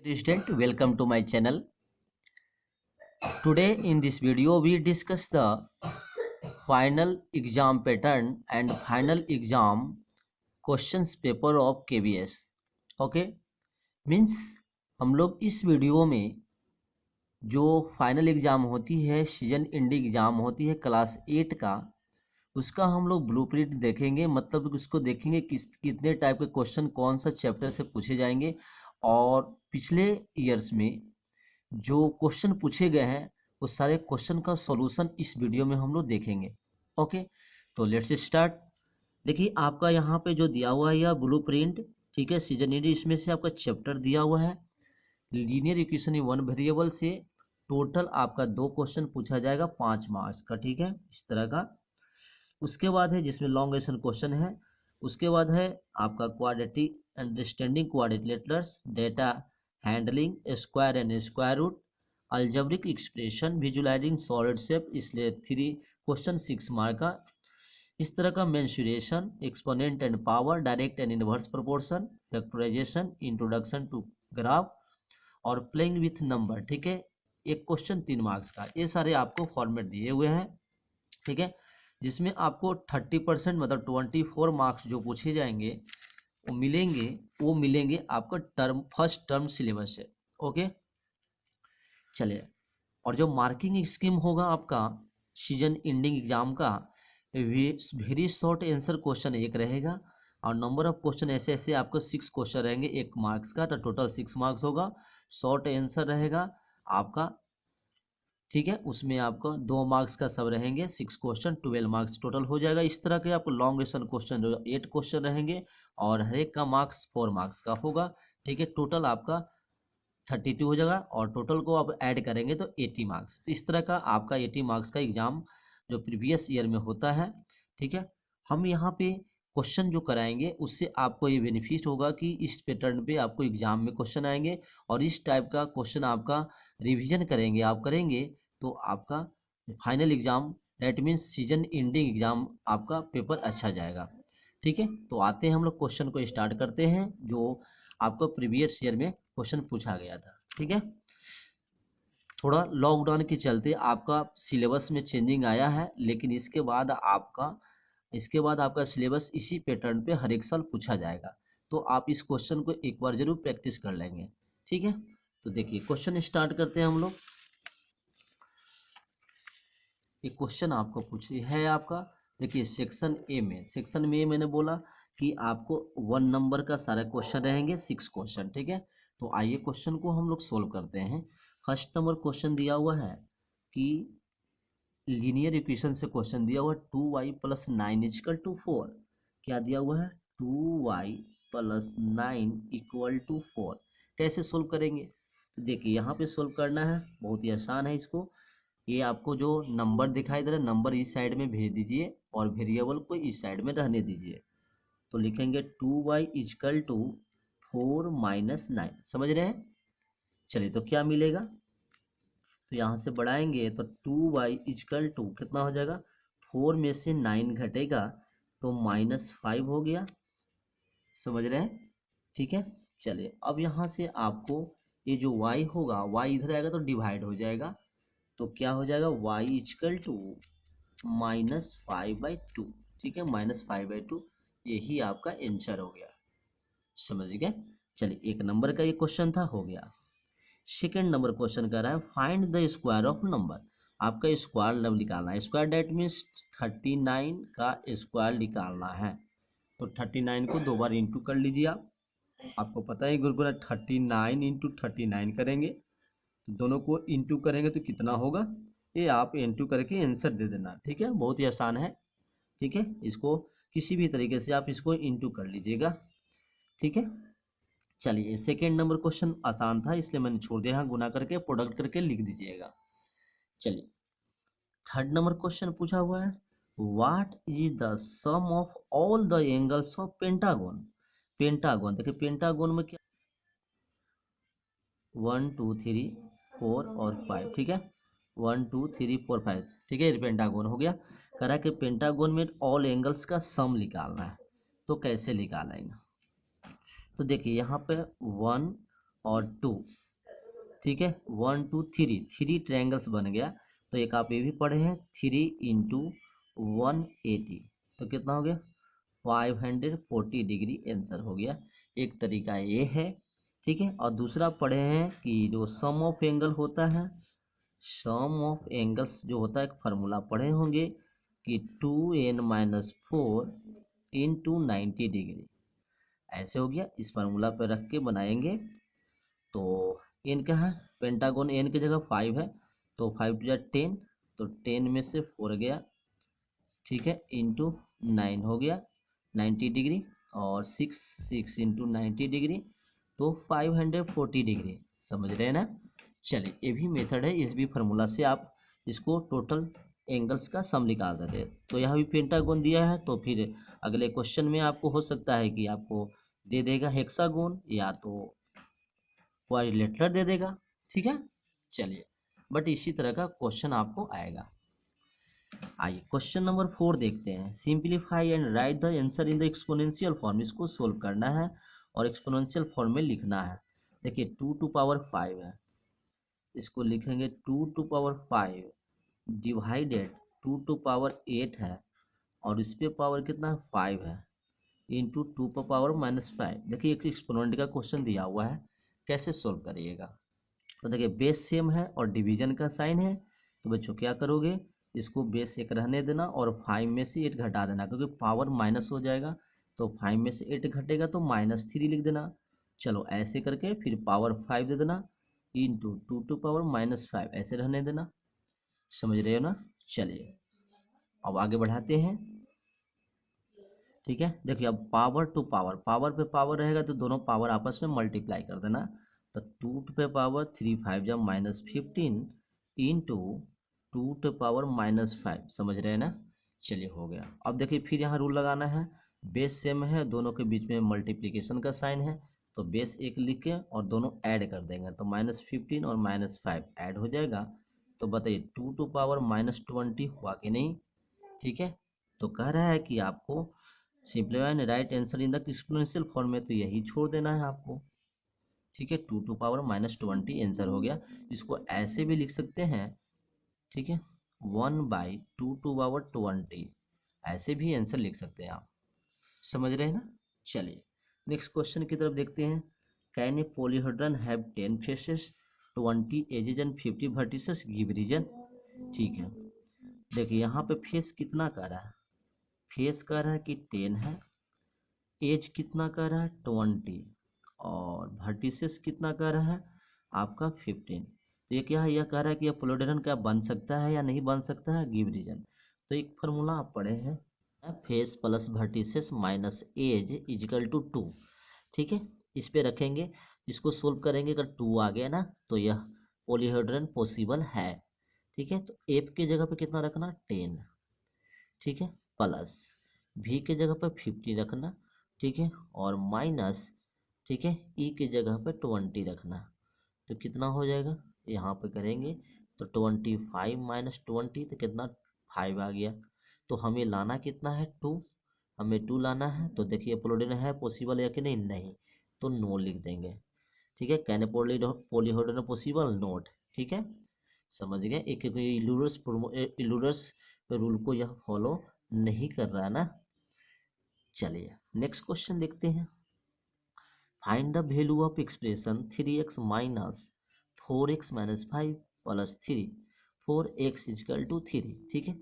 Student, welcome to my channel. Today in this video we discuss the final exam pattern and final exam questions paper of KBS. Okay, means हम लोग इस video में जो final exam होती है, season ending exam होती है class 8 का, उसका हम लोग ब्लूप्रिंट देखेंगे। मतलब उसको देखेंगे कितने टाइप के क्वेश्चन कौन सा चैप्टर से पूछे जाएंगे और पिछले ईयर्स में जो क्वेश्चन पूछे गए हैं वो सारे क्वेश्चन का सॉल्यूशन इस वीडियो में हम लोग देखेंगे। ओके, तो लेट्स स्टार्ट। देखिए आपका यहाँ पे जो दिया हुआ है यह ब्लूप्रिंट, ठीक है, सीजन एंड, इसमें से आपका चैप्टर दिया हुआ है linear equation in one variable से। टोटल आपका 2 क्वेश्चन पूछा जाएगा 5 मार्क्स का, ठीक है, इस तरह का। उसके बाद है जिसमें लॉन्ग एशन क्वेश्चन है। उसके बाद है आपका quadratic understanding quadrilaterals, data handling, square and square root, algebraic expression, visualising solid shape, इसलिए 3 क्वेश्चन 6 मार्क का। इस तरह का mensuration, exponent and power, direct and inverse proportion, factorisation, introduction to graph और प्लेइंग विथ नंबर, ठीक है, एक question 3 marks का। ये सारे आपको फॉर्मेट दिए हुए हैं, ठीक है, जिसमें आपको 30% मतलब 24 मार्क्स जो पूछे जाएंगे वो मिलेंगे आपका फर्स्ट टर्म सिलेबस से। ओके, चलिए, और जो मार्किंग स्कीम होगा आपका सीजन एंडिंग एग्जाम का, वेरी शॉर्ट आंसर क्वेश्चन 1 रहेगा और नंबर ऑफ क्वेश्चन ऐसे ऐसे आपको 6 क्वेश्चन रहेंगे 1 मार्क्स का, तो टोटल 6 मार्क्स होगा। शॉर्ट आंसर रहेगा आपका, ठीक है, उसमें आपको 2 मार्क्स का सब रहेंगे, 6 क्वेश्चन 12 मार्क्स टोटल हो जाएगा। इस तरह के आपको लॉन्ग एशन क्वेश्चन जो 8 क्वेश्चन रहेंगे और हर एक का मार्क्स 4 मार्क्स का होगा, ठीक है, टोटल आपका 32 हो जाएगा और टोटल को आप ऐड करेंगे तो 80 मार्क्स। तो इस तरह का आपका 80 मार्क्स का एग्जाम जो प्रीवियस ईयर में होता है, ठीक है। हम यहाँ पे क्वेश्चन जो कराएंगे उससे आपको ये बेनिफिट होगा कि इस पैटर्न पे आपको एग्जाम में क्वेश्चन आएंगे और इस टाइप का क्वेश्चन आपका रिवीजन करेंगे तो आपका final exam that means season ending exam आपका पेपर अच्छा जाएगा, ठीक है। तो आते हैं हम लोग क्वेश्चन को स्टार्ट करते हैं जो आपको प्रीवियस ईयर में क्वेश्चन पूछा गया था, ठीक है। थोड़ा लॉकडाउन के चलते आपका सिलेबस में चेंजिंग आया है, लेकिन इसके बाद आपका सिलेबस इसी पैटर्न पे हर एक साल पूछा जाएगा, तो आप इस क्वेश्चन को एक बार जरूर प्रैक्टिस कर लेंगे, ठीक है। तो देखिए क्वेश्चन स्टार्ट करते हैं हम लोग। एक क्वेश्चन आपको पूछे है आपका, देखिए सेक्शन ए मैंने बोला कि आपको 1 नंबर का सारा क्वेश्चन रहेंगे 6 क्वेश्चन, ठीक है। तो आइए क्वेश्चन को हम लोग सोल्व करते हैं। फर्स्ट नंबर क्वेश्चन दिया हुआ है कि लीनियर इक्वेशन से क्वेश्चन दिया हुआ है 2y + 9 = 4। क्या दिया हुआ है? 2y + 9 = 4। कैसे सोल्व करेंगे? तो देखिए यहाँ पे सोल्व करना है, बहुत ही आसान है। इसको ये आपको जो नंबर दिखाई दे रहा है, नंबर इस साइड में भेज दीजिए और वेरिएबल को इस साइड में रहने दीजिए। तो लिखेंगे 2y = 4 - 9, समझ रहे हैं। चलिए तो क्या मिलेगा, तो यहाँ से बढ़ाएंगे तो 2y = कितना हो जाएगा, 4 में से 9 घटेगा तो -5 हो गया, समझ रहे हैं, ठीक है। चलिए अब यहाँ से आपको ये जो y होगा, y इधर आएगा तो डिवाइड हो जाएगा, तो क्या हो जाएगा, y = -5/2, ठीक है, -5/2, यही आपका आंसर हो गया, समझ गए। चलिए एक नंबर का ये क्वेश्चन था, हो गया। सेकेंड नंबर क्वेश्चन कर रहा है find the square of number. आपका स्क्वायर नंबर निकालना है, स्क्वायर डेट मीन्स 39 का स्क्वायर निकालना है। तो 39 को 2 बार इंटू कर लीजिए। आपको पता है गुरुकुल 39 × 39 करेंगे तो दोनों को इंटू करेंगे तो कितना होगा, ये आप इंटू करके आंसर दे देना, ठीक है, बहुत ही आसान है, ठीक है। इसको किसी भी तरीके से आप इसको इंटू कर लीजिएगा, ठीक है। चलिए सेकेंड नंबर क्वेश्चन आसान था इसलिए मैंने छोड़ दिया, गुना करके प्रोडक्ट करके लिख दीजिएगा। चलिए थर्ड नंबर क्वेश्चन पूछा हुआ है what is the sum of all the angles of pentagon. Pentagon देखिए पेंटागन में क्या 1 2 3 4 और 5, ठीक है, 1 2 3 4 5, ठीक है, पेंटागन हो गया। कह रहा है कि पेंटागन में ऑल एंगल्स का सम निकालना है, तो कैसे निकालेंगे। तो देखिए यहाँ पे 1 और 2, ठीक है, 1 2 3 3 ट्रायंगल्स बन गया। तो एक आप ये भी पढ़े हैं 3 × 180, तो कितना हो गया 540 डिग्री आंसर हो गया। एक तरीका ये है, ठीक है। और दूसरा पढ़े हैं कि जो सम ऑफ एंगल होता है, सम ऑफ एंगल्स जो होता है एक फार्मूला पढ़े होंगे कि 2n-4 इंटू 90 डिग्री, ऐसे हो गया। इस फार्मूला पे रख के बनाएंगे तो एन क्या है, पेंटागन एन की जगह 5 है, तो 5 × 10, तो 10 में से 4 गया, ठीक है, इंटू 9 हो गया 90 डिग्री, और 6 इंटू 90 डिग्री, तो 540 डिग्री। समझ रहे हैं ना। चलिए ये भी मेथड है, इस भी फार्मूला से आप इसको टोटल एंगल्स का सम निकाल सकते हैं। तो यहाँ भी पेंटागन दिया है, तो फिर अगले क्वेश्चन में आपको हो सकता है कि आपको दे देगा हेक्सागोन या तो क्वाड्रिलेटरल दे देगा, ठीक है। चलिए, बट इसी तरह का क्वेश्चन आपको आएगा। आइए क्वेश्चन नंबर 4 देखते हैं। Simplify and right the answer in the exponential form. इसको सोल्व करना है और एक्सपोनेंशियल फॉर्म में लिखना है। देखिए 2 टू पावर 5 है, इसको लिखेंगे 2 to power 5 divided 2 to power 8 है, और इस पे पावर कितना है 5 है, इंटू 2 पर पावर -5। देखिए एक एक्सपोनेंट का क्वेश्चन दिया हुआ है, कैसे सोल्व करिएगा। तो देखिए बेस सेम है और डिवीजन का साइन है, तो बच्चों क्या करोगे, इसको बेस 1 रहने देना और 5 में से 8 घटा देना, क्योंकि पावर माइनस हो जाएगा, तो 5 में से 8 घटेगा तो -3 लिख देना। चलो ऐसे करके फिर पावर 5 दे देना, इंटू 2 टू पावर-5 ऐसे रहने देना। समझ रहे हो ना। चलिए अब आगे बढ़ाते हैं, ठीक है। देखिए अब पावर टू पावर, पावर पे पावर रहेगा तो दोनों पावर आपस में मल्टीप्लाई कर देना, तो 2 पे पावर 3 5 जब -15 इंटू 2 पे पावर-5। समझ रहे हैं ना। चलिए हो गया। अब देखिए फिर यहाँ रूल लगाना है, बेस सेम है, दोनों के बीच में मल्टीप्लिकेशन का साइन है, तो बेस 1 लिख के और दोनों ऐड कर देंगे, तो -15 और -5 ऐड हो जाएगा। तो बताइए 2 टू पावर-20 हुआ कि नहीं, ठीक है। तो कह रहा है कि आपको simplify and right answer in the exponential form में, तो यही छोड़ देना है आपको, ठीक है। 2 टू पावर-20 आंसर हो गया। इसको ऐसे भी लिख सकते हैं, ठीक है, 1/2 टू पावर 20, ऐसे भी आंसर लिख सकते हैं आप। समझ रहे हैं ना। चलिए नेक्स्ट क्वेश्चन की तरफ देखते हैं। Can a polyhedron have 10 faces, 20 edges and 50 vertices, give reason. ठीक है, देखिए यहाँ पे फेस कितना कह रहा है, फेस कह रहा है कि 10 है, एज कितना कह रहा है 20, और वर्टिसेस कितना कह रहा है आपका 15। तो ये क्या है, यह कह रहा है कि यह पोलोडेरन क्या बन सकता है या नहीं बन सकता है, गिव रीजन। तो एक फार्मूला आप पढ़े हैं, face plus vertices minus edge equal to 2, ठीक है। इस पे रखेंगे, इसको सोल्व करेंगे, अगर 2 आ गया ना तो यह पोलीहेड्रन पॉसिबल है, ठीक है। तो एफ की जगह पे कितना रखना 10, ठीक है, प्लस भी के जगह पर 50 रखना, ठीक है, और माइनस, ठीक है, ई के जगह पर 20 रखना। तो कितना हो जाएगा, यहाँ पे करेंगे तो 25 - 20 तो कितना 5 आ गया। तो हमें लाना कितना है 2, हमें 2 लाना है। तो देखिए पोलोडेन है पॉसिबल है कि नहीं, नहीं, तो नो लिख देंगे, ठीक है। कैन पॉलीहेड्रन पॉसिबल, नोट, ठीक है। समझ गए, एक इलूरस रूल को यह फॉलो नहीं कर रहा है ना। चलिए नेक्स्ट क्वेश्चन देखते हैं। Find the value of expression 3x - 4x - 5 plus 3 4x equal to 3, ठीक है।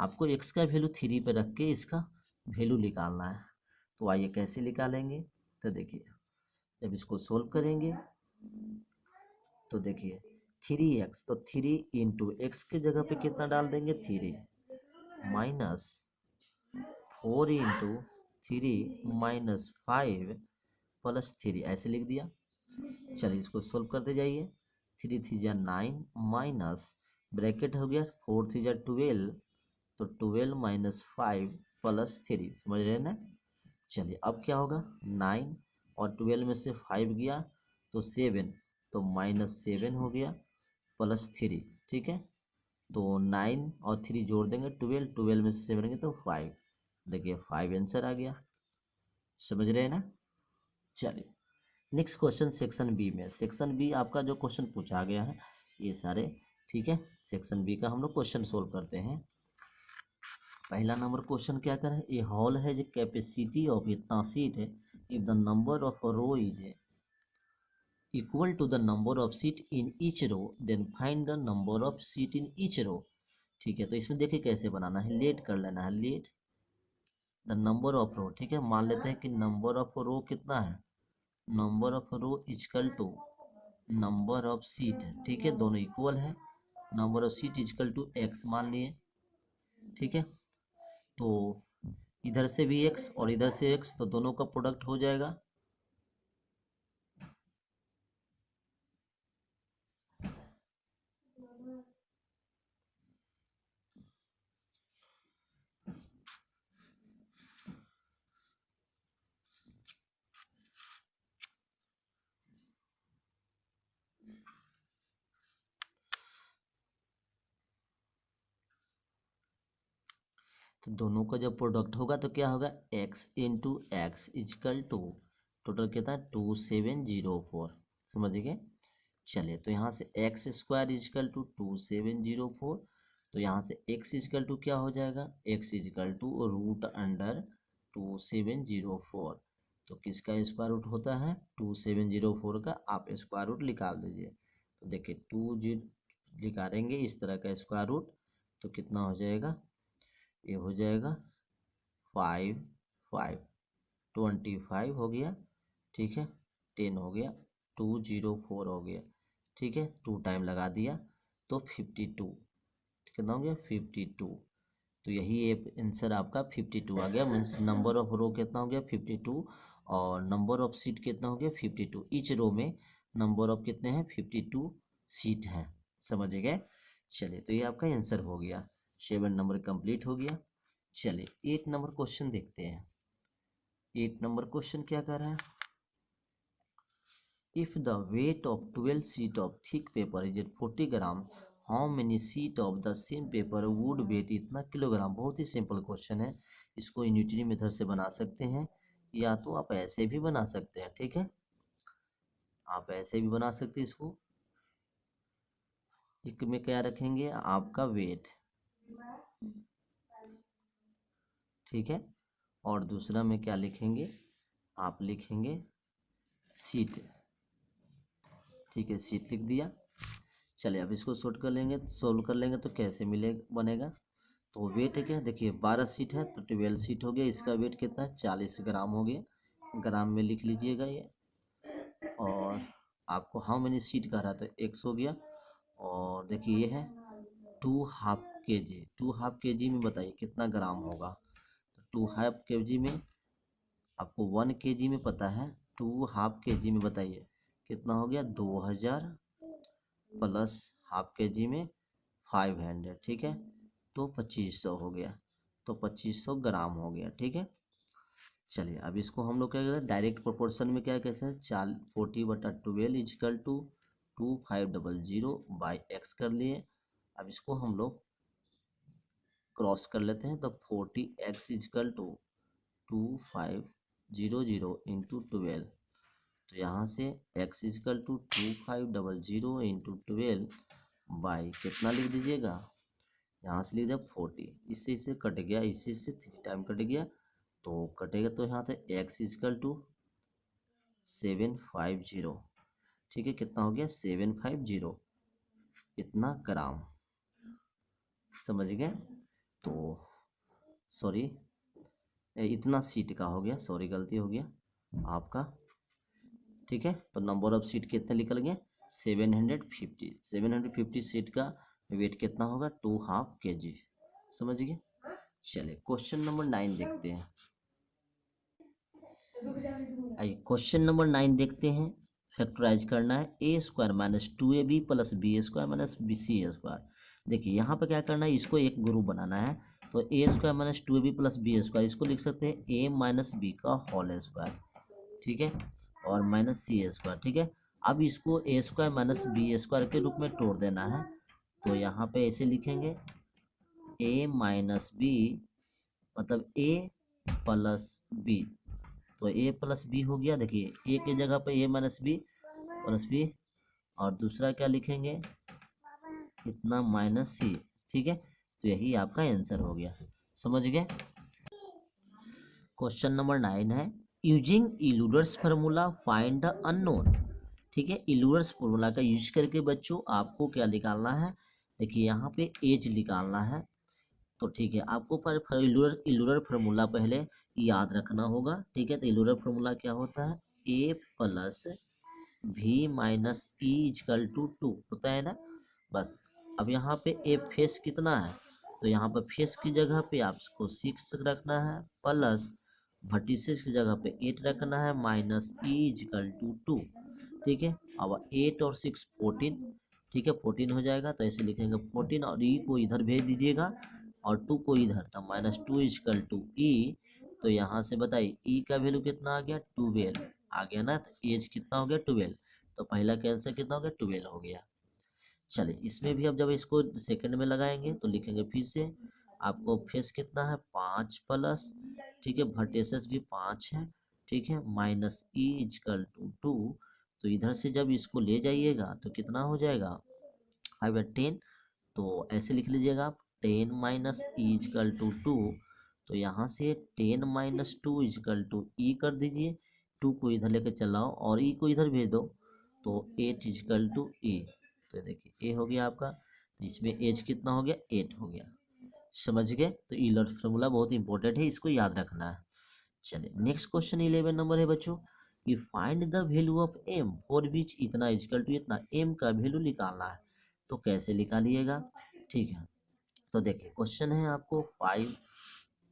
आपको x का वैल्यू 3 पे रख के इसका वैल्यू निकालना है। तो आइए कैसे निकालेंगे, तो देखिए जब इसको सोल्व करेंगे तो देखिए 3x, तो 3 इंटू एक्स के जगह पे कितना डाल देंगे 3, माइनस 4 इंटू 3 - 5 प्लस 3, ऐसे लिख दिया। चलिए इसको सोल्व करते जाइए, 3 3 जा 9 माइनस ब्रैकेट हो गया 4 3 जा 12, तो 12 - 5 प्लस 3। समझ रहे हैं ना। चलिए अब क्या होगा 9 और 12 में से 5 गया तो 7, तो -7 हो गया प्लस 3, ठीक है। तो 9 और 3 जोड़ देंगे 12, 12 में से 7 गए तो 5। देखिए 5 आंसर आ गया। समझ रहे हैं ना। चलिए नेक्स्ट क्वेश्चन सेक्शन बी में, सेक्शन बी आपका जो क्वेश्चन पूछा गया है ये सारे, ठीक है। सेक्शन बी का हम लोग क्वेश्चन सोल्व करते हैं। पहला नंबर क्वेश्चन क्या कर रहा है, ए हॉल है जो कैपेसिटी ऑफ इतना सीट है, if the number of row is equal to the number of seat in each row then find the number of seat in each row. ठीक है, तो इसमें देखिए कैसे बनाना है, लेट कर लेना है, लेट द नंबर ऑफ रो। ठीक है, मान लेते हैं कि नंबर ऑफ रो कितना है, number of row equal to number of seat है। ठीक है, दोनों इक्वल है, number of seat equal to x मान लिए। ठीक है, तो इधर से भी एक्स और इधर से एक्स, तो दोनों का प्रोडक्ट हो जाएगा। तो दोनों का जब प्रोडक्ट होगा तो क्या होगा, x into x equal to total कितना है 2704। समझ गए। चलिए, तो यहाँ से एक्स स्क्वायर इजकल टू 2704, तो यहाँ से एक्स इजकल टू क्या हो जाएगा, x equal to root under 2704। तो किसका स्क्वायर रूट होता है, 2704 का आप स्क्वायर रूट निकाल दीजिए। तो देखिए 20 निकालेंगे इस तरह का स्क्वायर रूट, तो कितना हो जाएगा, ये हो जाएगा 25 हो गया। ठीक है, 10 हो गया, 204 हो गया। ठीक है, 2 टाइम लगा दिया तो 52, कितना हो गया 52। तो यही ये आंसर आपका 52 आ गया। मीन्स नंबर ऑफ रो कितना हो गया 52, और नंबर ऑफ सीट कितना हो गया 52। ईच रो में नंबर ऑफ कितने हैं 52 सीट हैं। समझ गए। चलिए, तो ये आपका आंसर हो गया, 7 नंबर कंप्लीट हो गया। चलिए 8 नंबर क्वेश्चन देखते हैं। 8 नंबर क्वेश्चन क्या कर रहा है, if the weight of 12 sheet of thick paper is at 40 gram, how many sheet of the same paper would weight इतना किलोग्राम। बहुत ही सिंपल क्वेश्चन है, इसको यूनिटरी मेथड से बना सकते हैं, या तो आप ऐसे भी बना सकते हैं। ठीक है, आप ऐसे भी बना सकते हैं इसको। एक में क्या रखेंगे आपका वेट, ठीक है, और दूसरा में क्या लिखेंगे, आप लिखेंगे सीट। ठीक है, सीट लिख दिया। चलिए अब इसको सोल्व कर लेंगे, सोल्व कर लेंगे तो कैसे मिले बनेगा, तो वेट है क्या, देखिए 12 सीट है तो 12 सीट हो गया, इसका वेट कितना है 40 ग्राम हो गया, ग्राम में लिख लीजिएगा ये। और आपको हाउ मेनी सीट कह रहा था, एक्स हो गया। और देखिए ये है 2 हाफ के जी, 2 हाफ के जी में बताइए कितना ग्राम होगा। तो 2 हाफ के जी में आपको 1 kg में पता है, 2 हाफ के जी में बताइए कितना हो गया, 2000 प्लस हाफ के जी में 500। ठीक है, तो 2500 हो गया, तो 2500 ग्राम हो गया। ठीक है, चलिए अब इसको हम लोग क्या करें, डायरेक्ट प्रोपोर्शन में क्या कहते हैं, 40/12 इजकल टू 2500 बाई एक्स कर लिए। अब इसको हम लोग क्रॉस कर लेते हैं, तो 40x इजकल टू 2500 इंटू 12। तो यहाँ से x equal to 2500 into 12 by कितना लिख दीजिएगा, यहाँ से लिख दिया 40, इससे इससे कट गया, इससे इससे 3 टाइम कट गया, तो कटेगा तो यहाँ से x इजकल टू 750। ठीक है, कितना हो गया 750 इतना ग्राम। समझ गए। तो सॉरी, इतना सीट का हो गया, सॉरी गलती हो गया आपका। ठीक है, तो नंबर ऑफ सीट कितने निकल गए 750। 750 सीट का वेट कितना होगा 2 हाफ के जी। समझ गए। चलिए क्वेश्चन नंबर 9 देखते हैं। आइए क्वेश्चन नंबर 9 देखते हैं। फैक्टराइज करना है, a² - 2ab plus b² - c²। देखिए यहाँ पे क्या करना है, इसको एक ग्रुप बनाना है, तो a² - 2ab प्लस b², इसको लिख सकते हैं a - b का होल स्क्वायर। ठीक है, और -c²। ठीक है, अब इसको a² - b² के रूप में तोड़ देना है, तो यहाँ पे ऐसे लिखेंगे a - b मतलब a प्लस b, तो ए प्लस बी हो गया। देखिए ए की जगह पे ए माइनस बी प्लस बी, और दूसरा क्या लिखेंगे, इतना माइनस सी। ठीक है, तो यही आपका आंसर हो गया। समझ गए। क्वेश्चन नंबर 9 है, using Euler's formula find the unknown. ठीक है, इलूडर्स फार्मूला का यूज करके बच्चों आपको क्या निकालना है, देखिए यहाँ पे एज निकालना है। तो ठीक है, आपको पर इलूडर इलूडर फार्मूला पहले याद रखना होगा। ठीक है, तो इलूडर फार्मूला क्या होता है, ए प्लस भी minus E equal to two होता है ना। बस अब यहाँ पे ए फेस कितना है, तो यहाँ पर फेस की जगह पे आपको 6 रखना है, प्लस वर्टिसेस की जगह पे 8 रखना है, माइनस ई इजकल टू 2। ठीक है, अब 8 और 6 14। ठीक है, 14 हो जाएगा, तो ऐसे लिखेंगे 14 और ई को इधर भेज दीजिएगा और 2 को इधर, तो माइनस 2 इजकल टू ई। तो यहाँ से बताइए ई का वैल्यू कितना आ गया, 12 आ गया ना। तो एज कितना हो गया, 12। तो पहला कैंसर कितना हो गया, 12 हो गया। चलिए इसमें भी अब जब इसको सेकंड में लगाएंगे तो लिखेंगे फिर से, आपको फेस कितना है, 5 प्लस, ठीक है, वर्टिसेस भी 5 है। ठीक है, माइनस ई इजकल टू 2। तो इधर से जब इसको ले जाइएगा तो कितना हो जाएगा, 5 या 10। तो ऐसे लिख लीजिएगा आप, 10 माइनस ई इजकल टू 2। तो यहाँ से 10 माइनस 2 इजकल टू ई कर दीजिए, 2 को इधर लेकर चलाओ और ई को इधर भेज दो, तो 8 इजकल टू ई। तो देखिए ए हो गया आपका, तो इसमें एज कितना हो गया, 8 हो गया। समझ गए। तो ईलर फार्मूला बहुत इंपॉर्टेंट है, इसको याद रखना है। चलिए नेक्स्ट क्वेश्चन 11 नंबर है बच्चों, कि find the value of M for which इतना इजकल टू इतना, एम का वैल्यू निकालना है। तो कैसे निकालिएगा, ठीक है। तो देखिए क्वेश्चन है आपको 5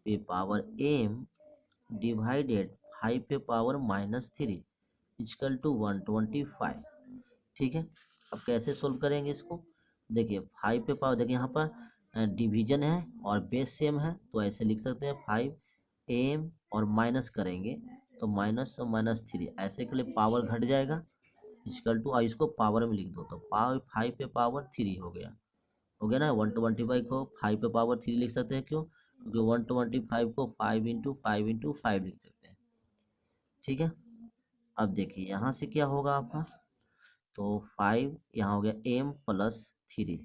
पे पावर एम डिवाइडेड 5 पे पावर माइनस 3 इजकल टू 125। ठीक है, अब कैसे सोल्व करेंगे इसको, देखिए 5 पे पावर, देखिए यहाँ पर डिवीजन है और बेस सेम है, तो ऐसे लिख सकते हैं 5 एम और माइनस करेंगे तो माइनस और माइनस 3, ऐसे के लिए पावर घट जाएगा इजकल टू, और इसको पावर में लिख दो तो 5 पे पावर 3 हो गया ना। 125 को 5 पे पावर 3 लिख सकते हैं, क्यों, क्योंकि 125 को 5 इंटू 5 लिख सकते हैं। ठीक है, अब देखिए यहाँ से क्या होगा आपका, तो 5 यहाँ हो गया एम प्लस 3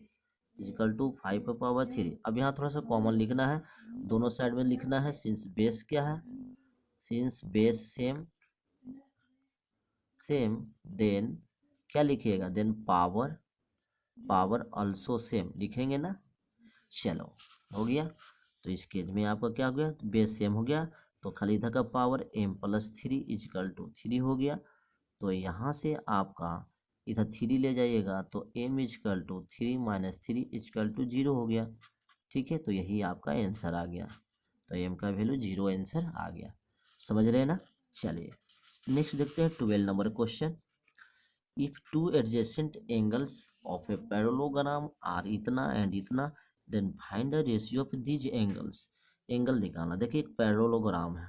इजिकल टू 5 पे पावर 3। अब यहाँ थोड़ा सा कॉमन लिखना है, दोनों साइड में लिखना है, सिंस बेस क्या है, since base same same, then क्या लिखिएगा, then power power also same लिखेंगे ना। चलो हो गया, तो इस केस में आपका क्या हो गया, बेस सेम हो गया, तो खाली इधर का power M plus 3 equal to 3 हो गया। तो यहाँ से आपका इधर 3 ले जाइएगा तो M equal to 3 minus 3 equal to 0 हो गया। ठीक है, तो यही आपका आंसर आ गया, तो एम का वैल्यू 0 आंसर आ गया। समझ रहे हैं ना। चलिए नेक्स्ट देखते हैं 12 number question, if two adjacent angles of a parallelogram are इतना एंड इतना, then find the ratio of these angles. Angle निकालना, देखिए एक पैरेललोग्राम है,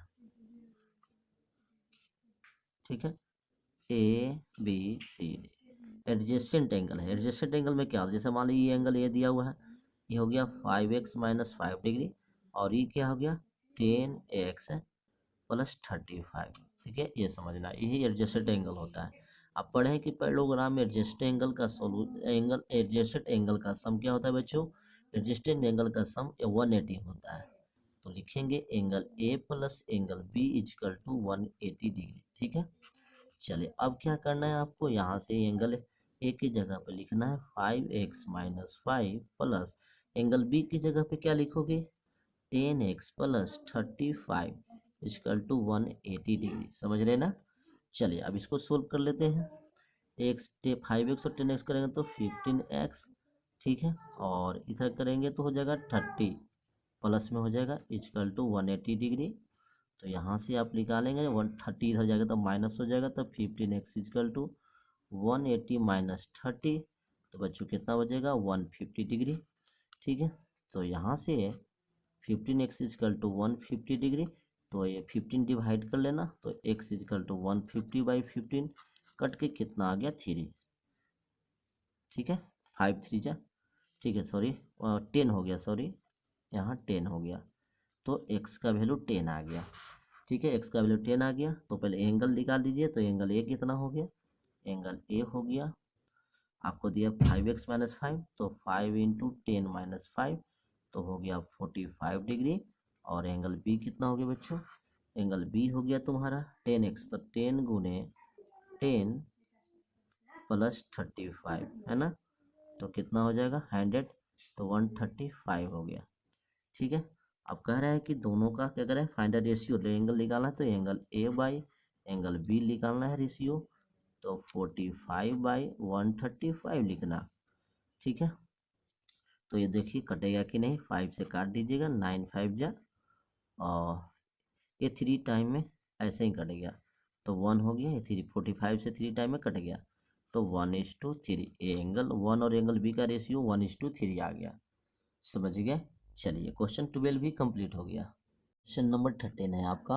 ठीक है, A B C D, adjacent angle है। एडजेसेंट एंगल में क्या होता है, जैसे मान लीजिए ये एंगल ये दिया हुआ है, ये हो गया 5x माइनस 5 डिग्री, और ये क्या हो गया 10x प्लस 35। ठीक है, ये समझना, यही एडजेसेंट एंगल होता है। आप पढ़ें कि पैरेललोग्राम में एडजेसेंट एंगल का एंगल, एडजेसेंट एंगल का सम क्या होता है बच्चों, एडजेसेंट एंगल का सम 180 होता है। तो लिखेंगे angle A plus angle B equal to 180 degree. ठीक है, चलिए अब क्या करना है आपको, यहाँ से एंगल ए की जगह पे लिखना है 5x minus 5 plus angle B की जगह पे क्या लिखोगे, 10x plus 35 is equal to 180 degree. समझ रहे ना। चलिए अब इसको सोल्व कर लेते हैं, एक्स 5x और 10x करेंगे तो 15x। ठीक है, और इधर करेंगे तो हो जाएगा 30 प्लस में हो जाएगा इजकल टू 180 डिग्री। तो यहाँ से आप निकालेंगे 130 इधर जाएगा तो माइनस हो जाएगा, तो 15x इजकल टू 180 माइनस 30, तो बच्चों कितना बचेगा 150 डिग्री। ठीक है, तो यहाँ से 15x इजकल टू 150 डिग्री, तो ये 15 डिवाइड कर लेना, तो x इजकल टू 150/15 कट के कितना आ गया 3। ठीक है, 5 3 जा, ठीक है सॉरी 10 हो गया, सॉरी यहाँ 10 हो गया, तो x का वैल्यू 10 आ गया। ठीक है, एक्स का वैल्यू 10 आ गया, तो पहले एंगल निकाल दीजिए। तो एंगल ए कितना हो गया, एंगल ए हो गया आपको दिया 5x माइनस 5, तो 5 इंटू 10 माइनस 5 तो हो गया 45 डिग्री। और एंगल बी कितना हो गया बच्चों, एंगल बी हो गया तुम्हारा 10x, तो 10 गुने 10 प्लस 35 है ना, तो कितना हो जाएगा 100, तो 135 हो गया। ठीक है, अब कह रहा है कि दोनों का क्या करें, फाइंड द रेशियो, एंगल निकालना है, तो angle A by angle B निकालना है रेशियो, तो 45 बाई 135 लिखना। ठीक है, तो ये देखिए कटेगा कि नहीं, 5 से काट दीजिएगा, 9 5 जा, और ये 3 टाइम में ऐसे ही कट गया, तो 1 हो गया, ये 3 45 से 3 टाइम में कट गया, तो 1:3, ये एंगल 1 और एंगल बी का रेशियो 1:3 आ गया। समझ गए। चलिए क्वेश्चन 12 भी कंप्लीट हो गया। क्वेश्चन नंबर 13 है आपका,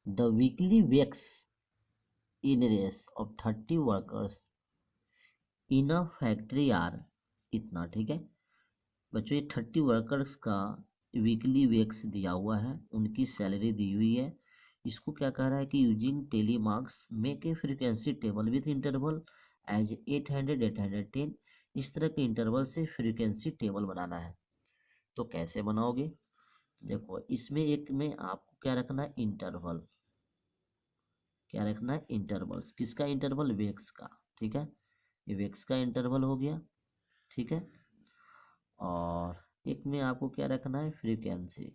the weekly wages in race of 30 workers in a factory are इतना। ठीक है बच्चों, ये 30 वर्कर्स का वीकली वेक्स दिया हुआ है, उनकी सैलरी दी हुई है। इसको क्या कह रहा है कि using tally marks make a frequency table with interval as 800 810, इस तरह के इंटरवल से फ्रीक्वेंसी टेबल बनाना है। तो कैसे बनाओगे, देखो इसमें एक में आपको क्या रखना है, इंटरवल, क्या रखना है, इंटरवल्स, किसका इंटरवल, वेक्स का। ठीक है, ये वेक्स का इंटरवल हो गया। ठीक है, और एक में आपको क्या रखना है, फ्रीक्वेंसी।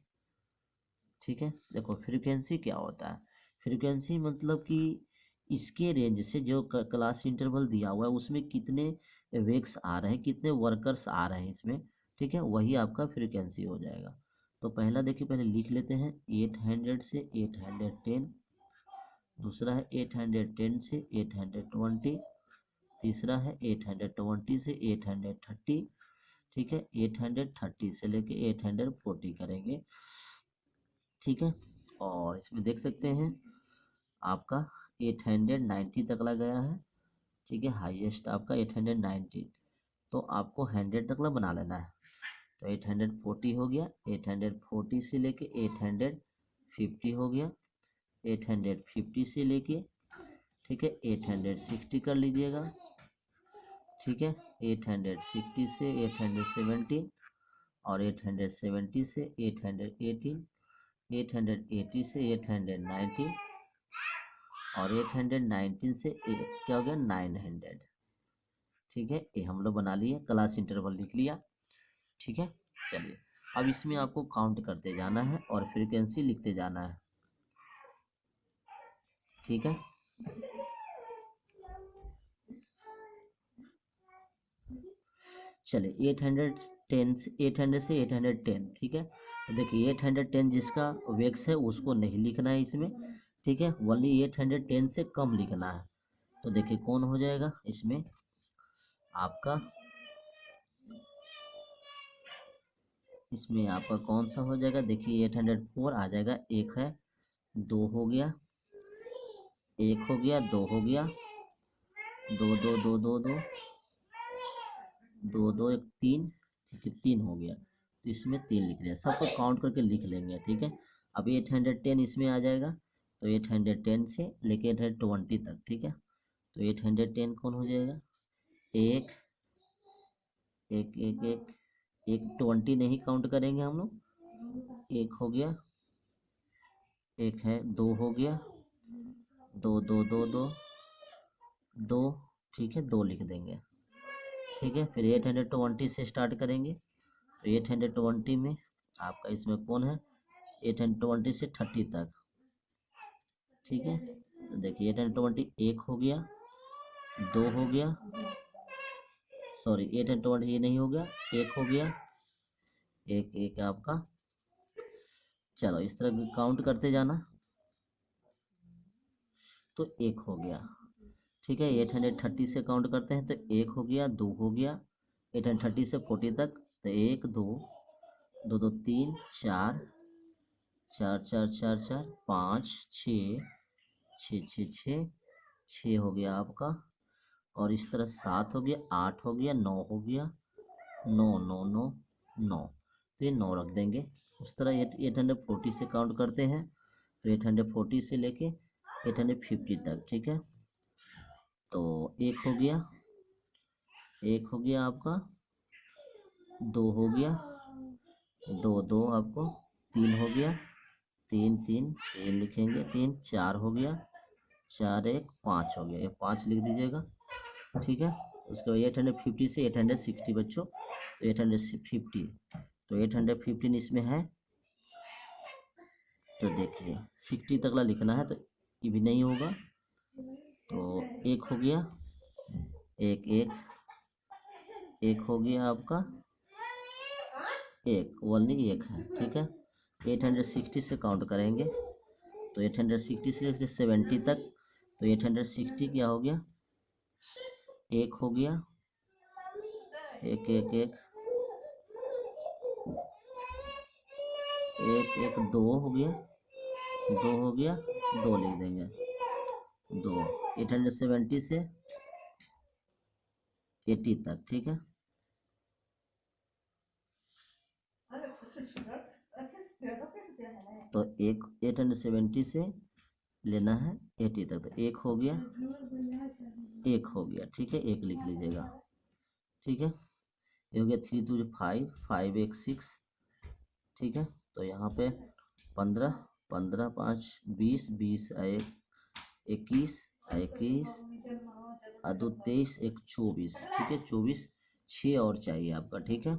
ठीक है, देखो फ्रीक्वेंसी क्या होता है, फ्रीक्वेंसी मतलब कि इसके रेंज से जो क्लास इंटरवल दिया हुआ है उसमें कितने वेक्स आ रहे हैं, कितने वर्कर्स आ रहे हैं इसमें। ठीक है, वही आपका फ्रीक्वेंसी हो जाएगा। तो पहला देखिए, पहले लिख लेते हैं 800 से 810, दूसरा है 810 से 820, तीसरा है 820 से 830। ठीक है, 830 से लेके 840 करेंगे। ठीक है, और इसमें देख सकते हैं आपका 890 तक लग गया है। ठीक है, हाईएस्ट आपका 890, तो आपको 100 तक ला बना लेना है। तो 840 हो गया, 840 से लेके 850 हो गया, 850 से लेके, ठीक है 860 कर लीजिएगा। ठीक है, 860 से 870, और 870 से 818, 880 से 890, और 819 से क्या हो गया 900। ठीक है, ये हम लोग बना लिए, क्लास इंटरवल लिख लिया। ठीक है, चलिए अब इसमें आपको काउंट करते जाना है और फ्रीक्वेंसी लिखते जाना है। ठीक है, चलिए 810 से 800 से 810। ठीक है, तो देखिए 810 जिसका वेक्स है उसको नहीं लिखना है इसमें। ठीक है, ओनली 810 से कम लिखना है। तो देखिए कौन हो जाएगा इसमें आपका, इसमें आपका कौन सा हो जाएगा, देखिए 804 आ जाएगा, एक है, दो हो गया, एक हो गया, दो हो गया, दो दो दो दो दो दो दो एक तीन। ठीक है, तीन हो गया, तो इसमें तीन लिख दिया, सबको काउंट करके लिख लेंगे। ठीक है, अब 810 इसमें आ जाएगा, तो 810 से लेके 820 तक। ठीक है, तो 810 कौन हो जाएगा, एक एक एक एक एक 20 नहीं काउंट करेंगे हम लोग, एक हो गया, एक है, दो हो गया, दो दो दो दो दो। ठीक है, दो लिख देंगे। ठीक है, फिर 820 से स्टार्ट करेंगे, तो 820 में आपका इसमें कौन है, 820 से 30 तक। ठीक है, तो देखिए 820 एक हो गया, दो हो गया, सॉरी 820 ये नहीं हो गया, एक हो गया, एक एक आपका, चलो इस तरह काउंट करते जाना, तो एक हो गया। ठीक है, 830 से काउंट करते हैं, तो एक हो गया, दो हो गया, 830 से 40 तक, तो एक दो दो दो तीन चार, चार चार चार चार पाँच छः, छः छः छः, छः हो गया आपका, और इस तरह सात हो गया, आठ हो गया, नौ हो गया, नौ नौ नौ नौ, तो ये नौ रख देंगे। उस तरह 840 से काउंट करते हैं, तो 840 से लेके 850 तक, ठीक है। तो एक हो गया आपका, दो हो गया, दो आपको, तीन हो गया, तीन लिखेंगे, तीन, चार हो गया, चार एक पाँच हो गया, ये पाँच लिख दीजिएगा, ठीक है। उसके बाद 850 से 860 बच्चों, तो 850, तो 815 इसमें है, तो देखिए 60 तकला लिखना है, तो ये भी नहीं होगा, तो एक हो गया, एक हो गया आपका, एक ओनली एक है, ठीक है। 860 से काउंट करेंगे, तो 860 से लेकर 70 तक, तो 860 क्या हो गया, एक हो गया, एक एक एक एक एक दो हो गया, दो लिख देंगे, दो। 870 से 80 तक, ठीक है। तो एक 870 से लेना है 80 तक, तो एक हो गया, ठीक है, एक लिख लीजिएगा, ठीक है। ये हो गया 3 2 5, 5 1 6, ठीक है। तो यहाँ पे 15, 15 5 20, 20 एक 21, 21 दो 23, एक 24, ठीक है, 24, 6 और चाहिए आपका, ठीक है।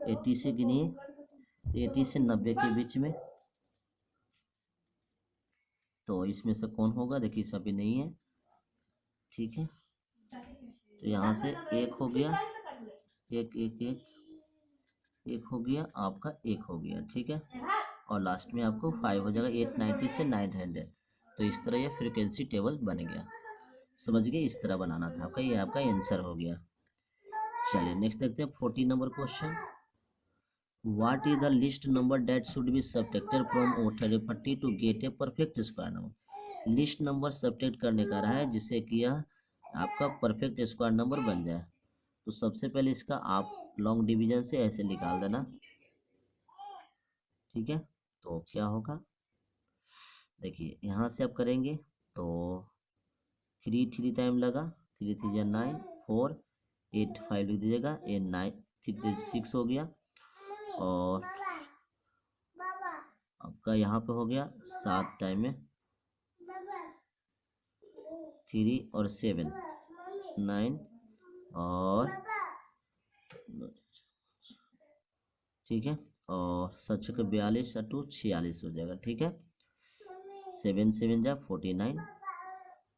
80 से गिनिए, 80 से 90 के बीच में, तो इसमें से कौन होगा, देखिए सभी नहीं है, ठीक है। तो यहाँ से एक हो गया, एक हो गया आपका, एक हो गया, ठीक है। और लास्ट में आपको 5 हो जाएगा, 890 से 900, तो इस तरह ये फ्रीक्वेंसी टेबल बन गया, समझ गए, इस तरह बनाना था आपका, ये आपका आंसर हो गया। चलिए नेक्स्ट देखते हैं 14 number question. What is the least number that should be subtracted from 840 to get a perfect square number? List number subtract करने का रहा है जिससे कि यह आपका परफेक्ट स्क्वायर नंबर बन जाए। तो सबसे पहले इसका आप लॉन्ग डिवीजन से ऐसे निकाल देना, ठीक है। तो क्या होगा, देखिए यहाँ से आप करेंगे तो 3 टाइम लगा, 3 3 9, 4 8 5 लिख दीजिएगा, ये 9 3 6 हो गया, और आपका यहाँ पे हो गया 7 टाइम में 3 और 7 9, और ठीक है, और 7 छक्के 42 टू 46 हो जाएगा, ठीक है। 7 7 जा 49,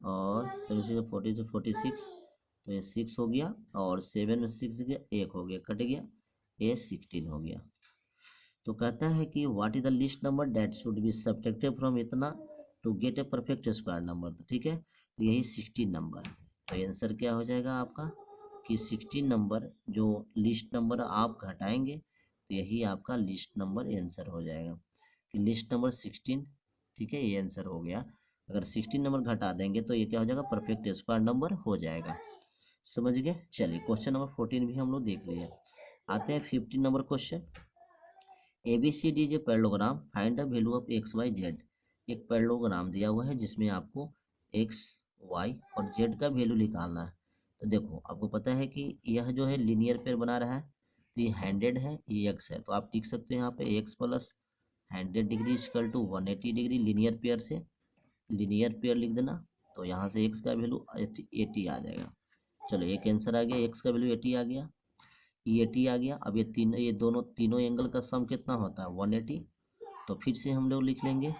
और 7 6 40 से 46, तो ये 6 हो गया, और 7 में 6 गया, एक हो गया, कट गया, ये 16 हो गया। तो कहता है कि what is the least number that should be subtracted from इतना to get a perfect square number, ठीक है। तो यही 16 नंबर, तो आंसर क्या हो जाएगा आपका कि 16 नंबर जो लिस्ट नंबर आप घटाएंगे, तो यही आपका लिस्ट नंबर आंसर हो जाएगा कि लिस्ट नंबर 16, ठीक है, ये आंसर हो गया। अगर 16 नंबर घटा देंगे तो ये क्या हो जाएगा, परफेक्ट स्क्वायर नंबर हो जाएगा, समझ गए। चलिए क्वेश्चन नंबर 14 भी हम लोग देख लिए। आते हैं 15 number question. ABCD is a parallelogram, find the value of x y z. एक पैरेललोग्राम दिया हुआ है जिसमें आपको एक्स वाई और जेड का वैल्यू निकालना है। तो देखो आपको पता है कि यह जो है लीनियर पेयर बना रहा है, तो ये 100 है, ये एक्स है, तो आप लिख सकते हैं यहाँ पे x plus 100 degree equal to 180 degree, linear pair से लीनियर पेयर लिख देना। तो यहाँ से एक्स का वैल्यू 80 आ जाएगा। चलो एक आंसर आ गया, एक्स का वैल्यू 80 आ गया, ये 80 आ गया। अब ये दोनों तीनों एंगल का सम कितना होता है, 180। तो फिर से हम लोग लिख लेंगे,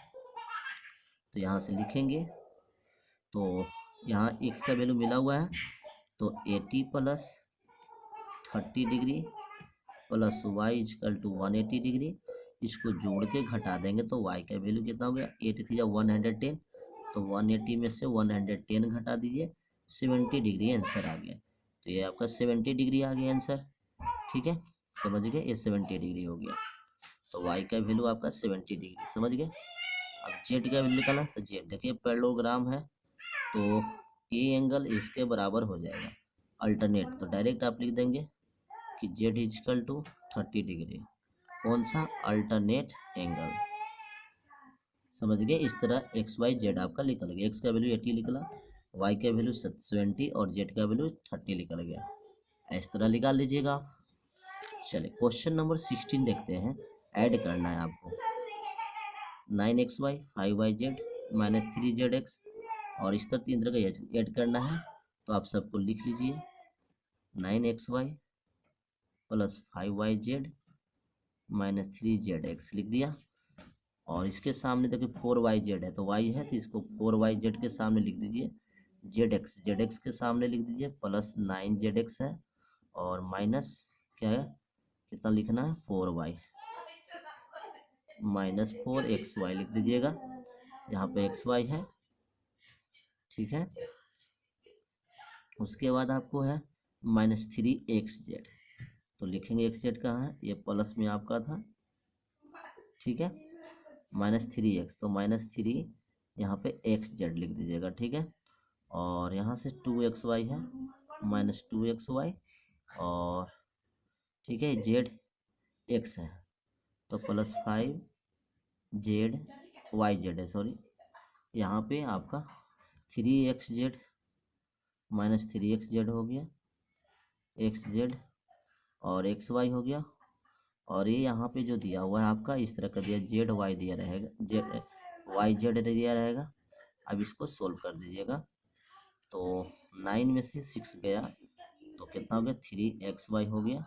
तो यहाँ से लिखेंगे, तो यहाँ एक्स का वैल्यू मिला हुआ है, तो 80 plus 30 degree plus y equal to 180 degree, इसको जोड़ के घटा देंगे तो वाई का वैल्यू कितना हो गया, 8 थी 110, तो 180 में से 110 घटा दीजिए, 70 डिग्री आंसर आ गया। तो ये आपका 70 डिग्री आ गया आंसर, ठीक है, समझ गए, ये 70 डिग्री हो गया। तो y का वैल्यू आपका 70 डिग्री, समझ गए। अब z का वैल्यू निकाला, तो z देखिए पैरेललोग्राम है, तो ये एंगल इसके बराबर हो जाएगा अल्टरनेट, तो डायरेक्ट आप लिख देंगे कि z इजकल टू 30 डिग्री, कौन सा, अल्टरनेट एंगल, समझ गए। इस तरह एक्स वाई जेड आपका निकल गया, एक्स का वैल्यू 80 निकला, वाई का वैल्यू 70 और जेड का वैल्यू 30 निकल गया। इस तरह निकाल लीजिएगा आप। चलिए क्वेश्चन नंबर 16 देखते हैं। ऐड करना है आपको 9xy 5yz माइनस 3zx, और इस तरह तीन तरह का ऐड करना है। तो आप सबको लिख लीजिए 9xy plus 5yz minus 3zx लिख दिया। और इसके सामने देखिए 4yz है, तो y है तो इसको 4yz के सामने लिख दीजिए, zx के सामने लिख दीजिए, प्लस 9zx है और माइनस क्या है, कितना लिखना है 4y माइनस 4xy लिख दीजिएगा। यहाँ पे xy है, ठीक है। उसके बाद आपको है माइनस 3xz, तो लिखेंगे xz कहाँ है, ये प्लस में आपका था, ठीक है। माइनस 3x, तो माइनस 3 यहाँ पे xz लिख दीजिएगा, ठीक है। और यहाँ से 2xy है, माइनस 2xy, और ठीक है जेड एक्स है तो प्लस 5z है, सॉरी। यहाँ पे आपका 3xz माइनस 3xz हो गया, xz और xy हो गया। और ये यहाँ पे जो दिया हुआ है आपका इस तरह का दिया, जेड वाई दिया रहेगा, जेड वाई जेड दिया रहेगा। अब इसको सोल्व कर दीजिएगा, तो 9 में से 6 गया तो कितना हो गया 3xy हो गया,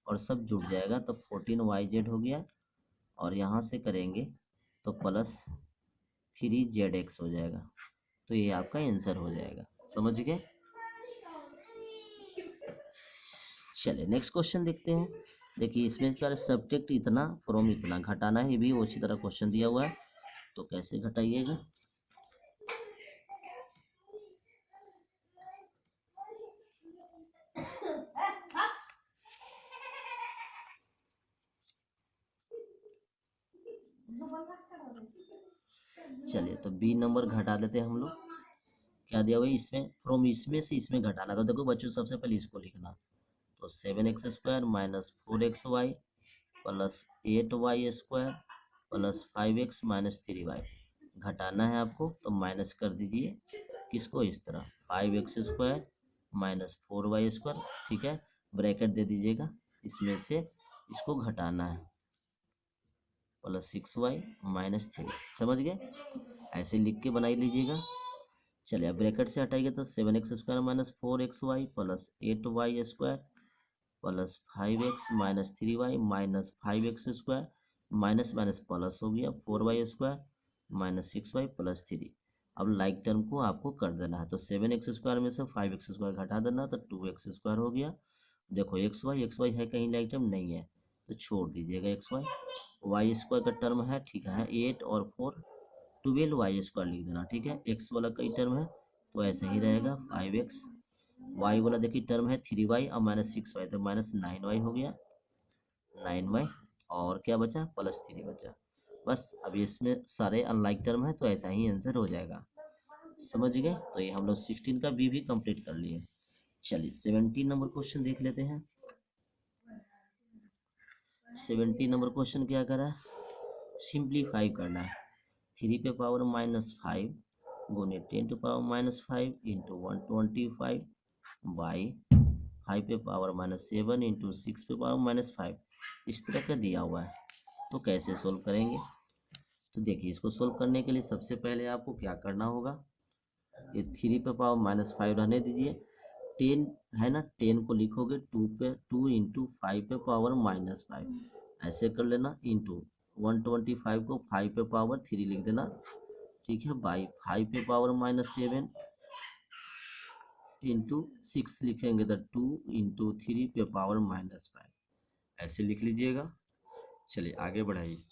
और सब जुड़ जाएगा तो 14yz हो गया, और यहाँ से करेंगे तो प्लस 3zx हो जाएगा। तो ये आपका आंसर हो जाएगा, समझ गए। चलिए नेक्स्ट क्वेश्चन देखते हैं। देखिए इसमें क्या सब्जेक्ट इतना फ्रॉम इतना घटाना है, ये भी उसी तरह क्वेश्चन दिया हुआ है, तो कैसे घटाइएगा। चलिए तो बी नंबर घटा देते हैं हम लोग। क्या दिया हुआ है इसमें, फ्रॉम इसमें से इसमें घटाना, तो देखो बच्चों सबसे पहले इसको लिखना, तो 7x² minus 4xy plus 8y² plus 5x minus 3y घटाना है आपको, तो माइनस कर दीजिए किसको, इस तरह 5x² माइनस 4y², ठीक है। ब्रैकेट दे दीजिएगा, इसमें से इसको घटाना है प्लस 6y माइनस 3, समझ गए। ऐसे लिख के बनाई लीजिएगा। चलिए अब ब्रैकेट से हटाइए तो 7x² minus 4xy plus 8y² plus 5x minus 3y minus 5x² minus minus plus हो गया 4y² माइनस 6y प्लस 3। अब लाइक टर्म को आपको कर देना है, तो 7x² में से 5x² घटा देना, तो 2x² हो गया। देखो xy है कहीं, लाइक टर्म नहीं है तो छोड़ दीजिएगा xy। y² का टर्म है, ठीक है, 8 और 4 12y² लिख देना, ठीक है। x वाला कई टर्म है तो ऐसे ही रहेगा 5x, y वाला देखिए टर्म है 3y और माइनस 6y, तो माइनस 9y हो गया, 9y, और क्या बचा प्लस 3 बचा। बस अब इसमें सारे अनलाइक टर्म है तो ऐसा ही आंसर हो जाएगा, समझ गए। तो ये हम लोग 16 का बी भी कंप्लीट कर लिए। चलिए 17 नंबर क्वेश्चन देख लेते हैं। 17 नंबर क्वेश्चन क्या करा है, सिंप्लीफाई करना है। 3 पे पावर माइनस 5 गुने 10 to power minus 5 into 125 by 5 पे पावर माइनस 7 इंटू 6 पे पावर माइनस 5, इस तरह का दिया हुआ है। तो कैसे सोल्व करेंगे, तो देखिए इसको सोल्व करने के लिए सबसे पहले आपको क्या करना होगा, ये 3 पे पावर माइनस 5 रहने दीजिए, 10 है ना, 10 को लिखोगे 2 इंटू 5 पे पावर माइनस 5 ऐसे कर लेना, इंटू 125 को 5 पे पावर 3 लिख देना, ठीक है, बाई 5 पे पावर माइनस 7 इंटू 6 लिखेंगे तो 2 इंटू 3 पे पावर माइनस 5 ऐसे लिख लीजिएगा। चलिए आगे बढ़ाइए,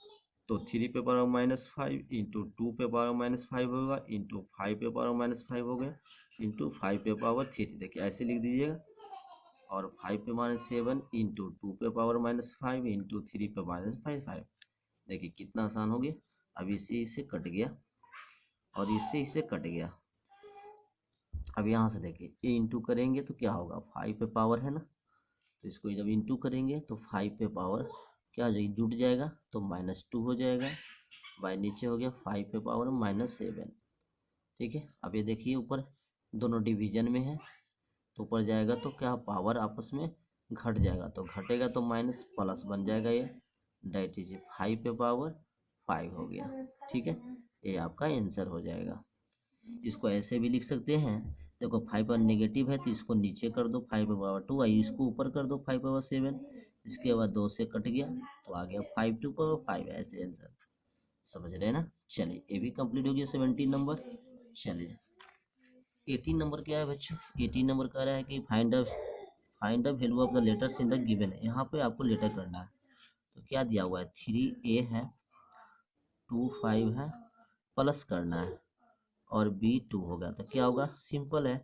तो 3 पे पावर माइनस 5 इंटू 2 पे पावर माइनस 5 होगा, इंटू 5 पे पावर माइनस 5 हो गया, इंटू 5 पे पावर 3, देखिए ऐसे लिख दीजिएगा। और 5 पे माइनस 7 इंटू 2 पे पावर माइनस 5 इंटू 3 पे माइनस 5, देखिए कितना आसान हो गया। अब इससे इसे कट गया और इससे इसे कट गया। अब यहाँ से देखिए ये इंटू करेंगे तो क्या होगा, 5 पे पावर है ना, तो इसको जब इंटू करेंगे तो 5 पे पावर क्या हो जाएगी, जुट जाएगा तो -2 हो जाएगा, बाई नीचे हो गया 5⁻⁻7। ठीक है, अब ये देखिए ऊपर दोनों डिवीजन में है, तो ऊपर जाएगा तो क्या पावर आपस में घट जाएगा, तो घटेगा तो माइनस प्लस बन जाएगा, ये डेट इज 5⁻5 हो गया। ठीक है, ये आपका आंसर हो जाएगा। इसको ऐसे भी लिख सकते हैं, देखो 5 पर नेगेटिव है तो इसको नीचे कर दो 5⁻2, आई इसको ऊपर कर दो 5/7, इसके बाद 2 से कट गया तो आ गया 5/2 ऐसे आंसर। समझ रहे हैं ना। चलिए ये भी कंप्लीट हो गया 17 नंबर। चलिए 18 नंबर क्या है बच्चों, 18 नंबर कह रहा है कि find the value of the letters in the given है। यहाँ पे आपको लेटर करना है, तो क्या दिया हुआ है 3a है, 2 5 है, प्लस करना है और b 2 होगा, तो क्या होगा सिंपल है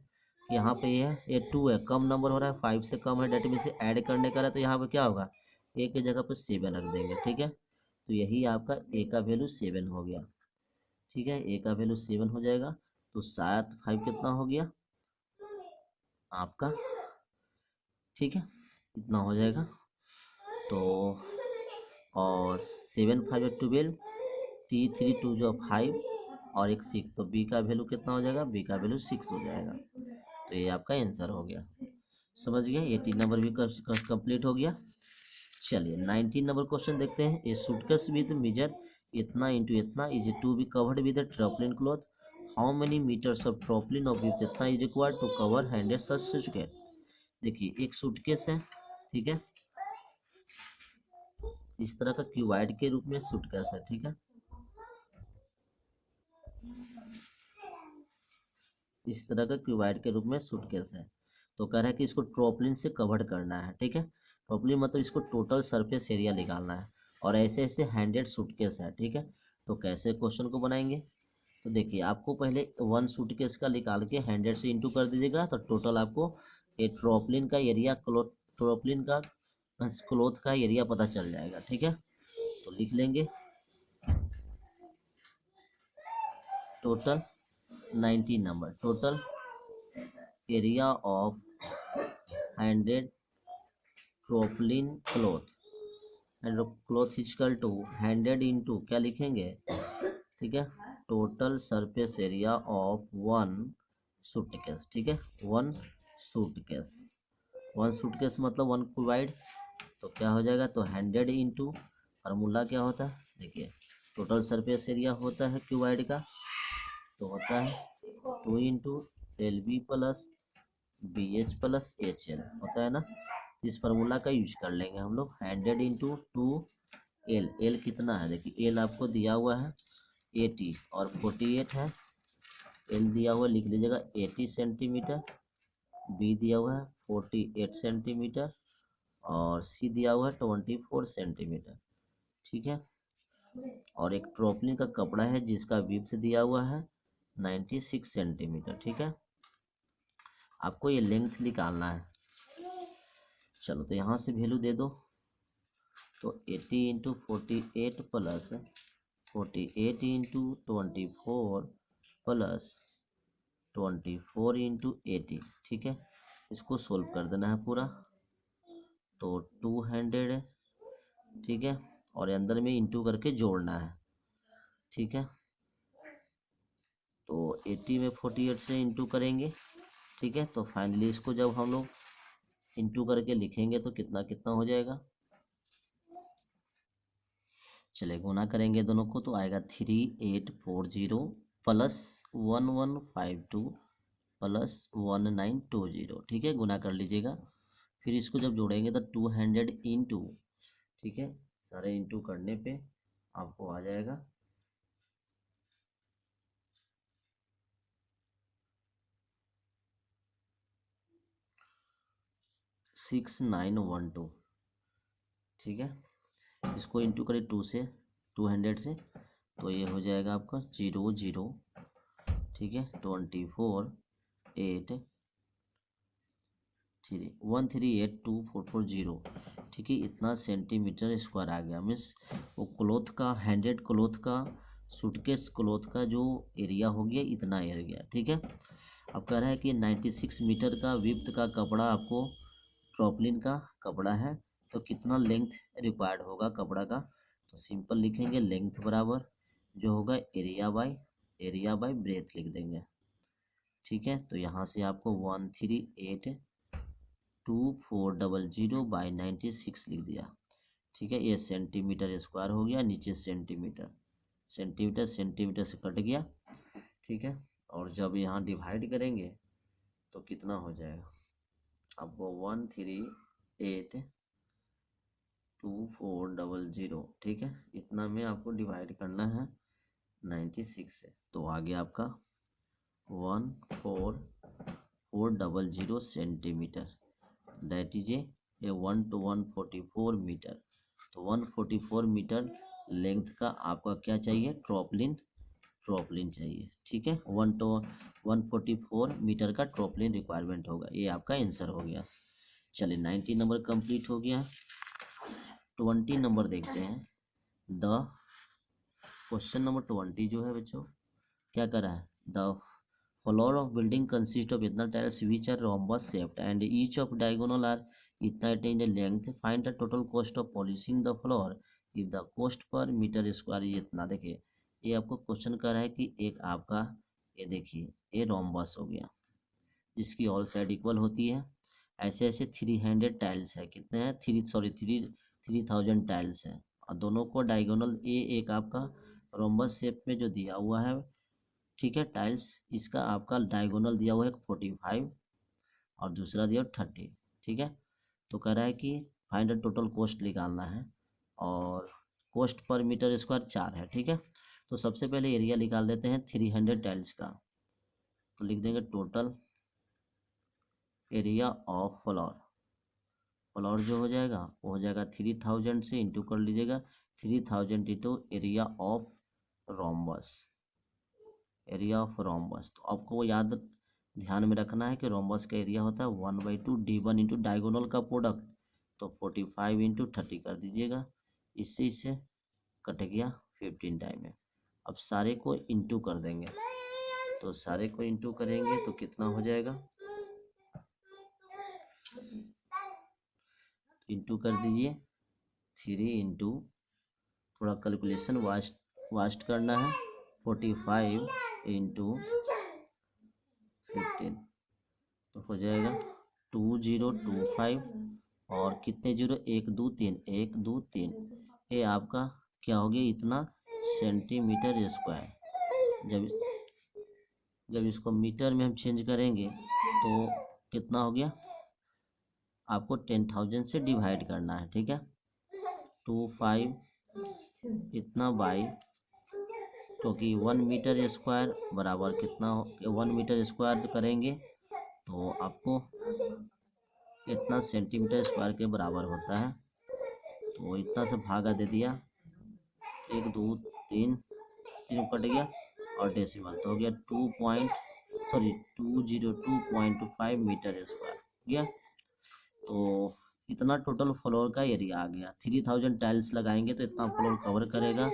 कि यहाँ पे ये 2 है, कम नंबर हो रहा है, 5 से कम है, डेट मीन से ऐड करने का रहा है, तो यहाँ पे क्या होगा a की जगह पे 7 रख देंगे। ठीक है, तो यही आपका a का वैल्यू 7 हो गया। ठीक है, a का वैल्यू 7 हो जाएगा, तो 7 5 कितना हो गया आपका। ठीक है, इतना हो जाएगा, तो और 7 5 12, 3 3 2 जो 5 और एक 6, तो b का वैल्यू कितना हो जाएगा, b का वैल्यू 6 हो जाएगा, तो ये आपका आंसर हो गया। समझ गए, 18 नंबर भी कंप्लीट हो गया। चलिए 19 नंबर क्वेश्चन देखते हैं। ए सूटकेस विद मेजर इतना इंटू इतना is to be covered with tarpaulin cloth, how many metres of tarpaulin of with इतना is required to cover hundred such suitcase. देखिए एक सूटकेस है, ठीक है, इस तरह का क्यूबाइड के रूप में सूटकेस है। ठीक है, इस तरह का क्यूबाइड के रूप में सूटकेस है, तो कह रहा है कि इसको ट्रोपलिन से कवर करना है। ठीक है, ट्रोपलिन मतलब इसको टोटल सरफेस एरिया निकालना है, और ऐसे ऐसे हैंडेड सूटकेस है। ठीक है, तो कैसे क्वेश्चन को बनाएंगे, तो देखिए आपको पहले 1 सूटकेस का निकाल के हैंड्रेड से इंटू कर दीजिएगा, तो टोटल आपको ये ट्रोपलिन का एरिया ट्रोपलिन का क्लोथ का एरिया पता चल जाएगा। ठीक है, तो लिख लेंगे total 19 number, total area of hundred tarpaulin cloth and cloth equal to hundred into क्या लिखेंगे, ठीक है, total surface area of 1 suitcase. ठीक है, 1 सूटकेस, 1 सूटकेस मतलब 1 क्यूबाइड, तो क्या हो जाएगा, तो 100 इंटू फार्मूला क्या होता है, देखिए टोटल सरफेस एरिया होता है क्यूबाइड का, तो होता है 2 into LB plus BH plus HL होता है ना। इस फार्मूला का यूज कर लेंगे हम लोग, 100 इंटू 2L, L कितना है, देखिए L आपको दिया हुआ है 80 और 48 है, L दिया हुआ लिख लीजिएगा 80 सेंटीमीटर, B दिया हुआ है 48 सेंटीमीटर और C दिया हुआ है 24 सेंटीमीटर। ठीक है, और एक ट्रोपलिन का कपड़ा है जिसका विड्थ दिया हुआ है 96 सेंटीमीटर। ठीक है, आपको ये लेंथ निकालना है। चलो तो यहाँ से वैल्यू दे दो, तो 80 into 48 plus 48 into 24 plus 24 into 80। ठीक है, इसको सोल्व कर देना है पूरा, तो 200 है। ठीक है, और अंदर में इंटू करके जोड़ना है। ठीक है, तो 80 में 48 से इंटू करेंगे। ठीक है, तो फाइनली इसको जब हम लोग इंटू करके लिखेंगे तो कितना कितना हो जाएगा, चलिए गुना करेंगे दोनों को, तो आएगा 3840 प्लस 1152 प्लस 1920। ठीक है, गुना कर लीजिएगा, फिर इसको जब जोड़ेंगे तो 200 इंटू, ठीक है, सारे इंटू करने पे आपको आ जाएगा 6912। ठीक है, इसको इंटू करें 2 से 200 से, तो ये हो जाएगा आपका 00, ठीक है, 24 8 1382440। ठीक है, इतना सेंटीमीटर स्क्वायर आ गया, मीन्स वो क्लोथ का हैंडेड क्लोथ का सूटकेस क्लोथ का जो एरिया हो गया इतना एरिया। ठीक है, अब कह रहा है कि 96 मीटर का विड्थ का कपड़ा आपको ट्रॉपलिन का कपड़ा है, तो कितना लेंथ रिक्वायर्ड होगा कपड़ा का, तो सिंपल लिखेंगे लेंथ बराबर जो होगा एरिया बाय ब्रेथ लिख देंगे। ठीक है, तो यहाँ से आपको 1382400/96 लिख दिया। ठीक है, ये सेंटीमीटर स्क्वायर हो गया, नीचे सेंटीमीटर, सेंटीमीटर सेंटीमीटर से कट गया। ठीक है, और जब यहाँ डिवाइड करेंगे तो कितना हो जाएगा, आपको 1382400, ठीक है, इतना में आपको डिवाइड करना है 96 से। तो आ गया आपका 14400 centimetre, that is a 1 to 144 metre. तो 144 मीटर लेंथ का आपका क्या चाहिए, ट्रॉपलिन चाहिए। ठीक है, 1 to 144 मीटर का ट्रॉपलिन रिक्वायरमेंट होगा। ये आपका आंसर हो गया। चलिए 90 नंबर कंप्लीट हो गया। 20 नंबर देखते हैं। द क्वेश्चन नंबर 20 जो है बच्चों क्या कर रहा है, the floor of building consists of इतना tiles which are rhombus shaped and each of diagonal are इतना in the length, find the total cost of polishing the floor if the cost per meter square ये इतना। देखिए ये आपको question कर रहा है कि एक आपका ये देखिए ये रोम्बस हो गया जिसकी ऑल साइड इक्वल होती है। ऐसे ऐसे 300 टाइल्स है, कितने हैं 3000 टाइल्स है, और दोनों को डायगोनल एक आपका रोम्बस शेप में जो दिया हुआ है, ठीक है, टाइल्स, इसका आपका डायगोनल दिया हुआ है 45 और दूसरा दिया 30। ठीक है, तो कह रहा है कि फाइंड द टोटल कॉस्ट निकालना है और कॉस्ट पर मीटर स्क्वायर 4 है। ठीक है, तो सबसे पहले एरिया निकाल देते हैं 300 टाइल्स का। तो लिख देंगे टोटल एरिया ऑफ फ्लोर जो हो जाएगा वो हो जाएगा 3000 से इंटू कर लीजिएगा 3000 into area of rhombus, area of rhombus. तो आपको वो याद ध्यान में रखना है कि रोम्बस का एरिया होता है 1/2 d1 इंटू डायगोनल का प्रोडक्ट, तो 45 इंटू 30 कर दीजिएगा, इससे कट गया 15 टाइम में। अब सारे को इंटू कर देंगे, तो सारे को इंटू करेंगे तो कितना हो जाएगा, इंटू कर दीजिए 3 इंटू, थोड़ा कैलकुलेशन वास्ट करना है, 45 इंटू 15 तो हो जाएगा 2025 और कितने जीरो 1 2 3 ये आपका क्या हो गया इतना सेंटीमीटर स्क्वायर। जब इसको मीटर में हम चेंज करेंगे तो कितना हो गया, आपको 10,000 से डिवाइड करना है। ठीक है, 25 इतना बाई, क्योंकि 1 मीटर स्क्वायर बराबर कितना हो, 1 मीटर स्क्वायर करेंगे तो आपको इतना सेंटीमीटर स्क्वायर के बराबर होता है। तो इतना से भागा दे दिया, 1 2 3 कट गया और डेसिमल तो हो गया 202.5 मीटर स्क्वायर गया। तो इतना टोटल फ्लोर का एरिया आ गया। 3000 टाइल्स लगाएंगे तो इतना फ्लोर कवर करेगा।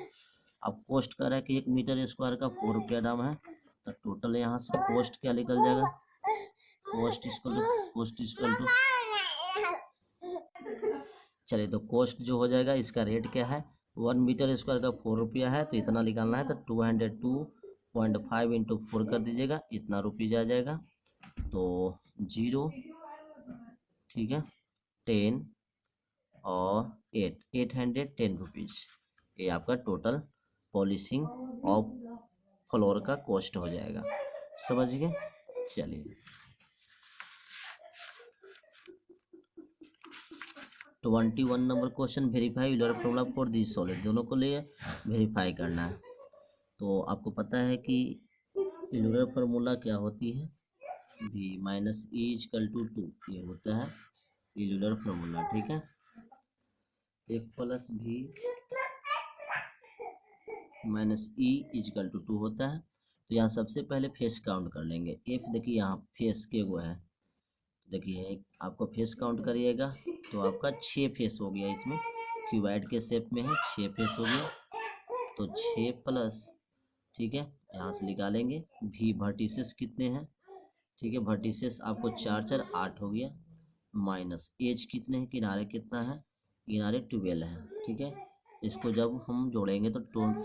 अब कॉस्ट कर रहा है कि 1 मीटर स्क्वायर का 4 रुपया दाम है, तो टोटल यहाँ से कॉस्ट क्या निकल जाएगा, कॉस्ट इक्वल टू चलिए तो कॉस्ट जो हो जाएगा इसका रेट क्या है, 1 मीटर स्क्वायर का 4 रुपया है, तो इतना निकालना है तो 202.5 इंटू 4 कर दीजिएगा, इतना रुपीज आ जाएगा। तो 0, ठीक है, 10 और 810 रुपीज, ये आपका टोटल पॉलिशिंग ऑफ फ्लोर का कॉस्ट हो जाएगा। समझ गए, चलिए 21 number question, verify Euler formula for this solid, दोनों को लिए वेरीफाई करना है। तो आपको पता है कि यूलर फार्मूला क्या होती है, v minus E equal to 2, ये होता है यूलर फार्मूला। ठीक है, f plus v minus E equal to 2 होता है। तो यहाँ सबसे पहले फेस काउंट कर लेंगे। f देखिए यहाँ फेस के वो है, देखिए आपको फेस काउंट करिएगा तो आपका 6 फेस हो गया, इसमें क्यूबाइड के शेप में है, 6 फेस हो गया। तो 6 प्लस, ठीक है, यहाँ से निकालेंगे भी वर्टिसेस कितने हैं, ठीक है, वर्टिसेस आपको 4 4 8 हो गया, माइनस एज कितने हैं, किनारे कितना है, किनारे 12 है। ठीक है, इसको जब हम जोड़ेंगे तो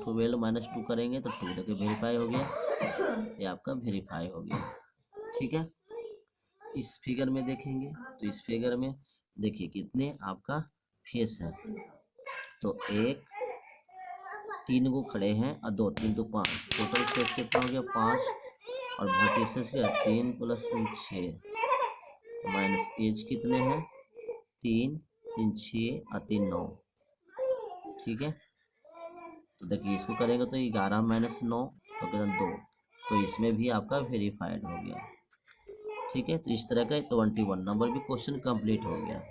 12 माइनस 2 करेंगे तो 2 देखिए वेरीफाई हो गया, ये आपका वेरीफाई हो गया। ठीक है, इस फिगर में देखेंगे तो इस फिगर में देखिए कितने आपका फेस है, तो 1 3 को खड़े हैं और 2 3 तो 5, टोटल फेस कितना हो गया 5, और वर्टिसेस क्या 3 + 2 6, माइनस एज कितने हैं 3 3 6 और 3 9। ठीक है, तो देखिए इसको करेंगे तो 11 माइनस 9 तो कितना 2, तो इसमें भी आपका वेरीफाइड हो गया। ठीक है, तो इस तरह का 21 नंबर भी क्वेश्चन कंप्लीट हो गया।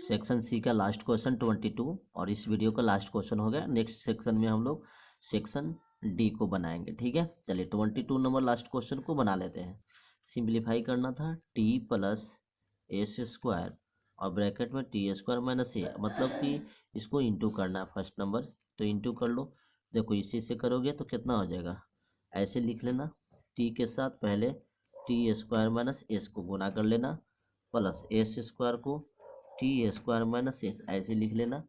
सेक्शन सी का लास्ट क्वेश्चन 22 और इस वीडियो का लास्ट क्वेश्चन हो गया। नेक्स्ट सेक्शन में हम लोग सेक्शन डी को बनाएंगे। ठीक है, चलिए 22 नंबर लास्ट क्वेश्चन को बना लेते हैं। सिंप्लीफाई करना था टी प्लस एस स्क्वायर और ब्रैकेट में टी स्क्वायर माइनस ए, मतलब कि इसको इंटू करना है फर्स्ट नंबर, तो इंटू कर लो। देखो इसी से करोगे तो कितना हो जाएगा, ऐसे लिख लेना, टी के साथ पहले टी स्क्वायर माइनस एस को गुना कर लेना, प्लस एस स्क्वायर को टी स्क्वायर माइनस एस ऐसे लिख लेना।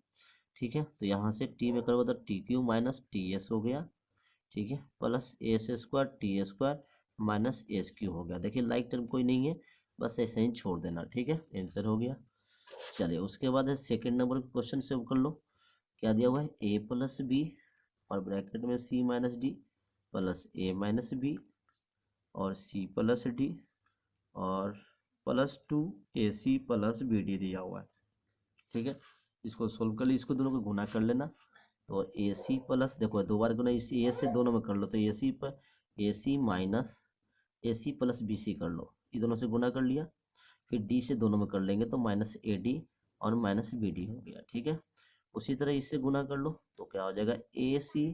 ठीक है, तो यहाँ से टी में करोगे तो T Q minus T S हो गया। ठीक है, plus S square T square minus S Q हो गया। देखिए लाइक टर्म कोई नहीं है, बस ऐसे ही छोड़ देना। ठीक है, आंसर हो गया। चलिए उसके बाद है सेकेंड नंबर क्वेश्चन से कर लो। क्या दिया हुआ है ए प्लस बी और ब्रैकेट में c minus d plus a minus b और सी प्लस डी और plus 2ac plus b d दिया हुआ है। ठीक है, इसको सोल्व कर ली, इसको दोनों को गुना कर लेना, तो ए सी प्लस, देखो दो बार गुना इस ए से दोनों में कर लो, तो ए सी पर ए सी माइनस ए सी प्लस बी सी कर लो, ये दोनों से गुना कर लिया, फिर डी से दोनों में कर लेंगे तो माइनस ए डी और माइनस बी डी हो गया। ठीक है, उसी तरह इससे गुना कर लो तो क्या हो जाएगा ए सी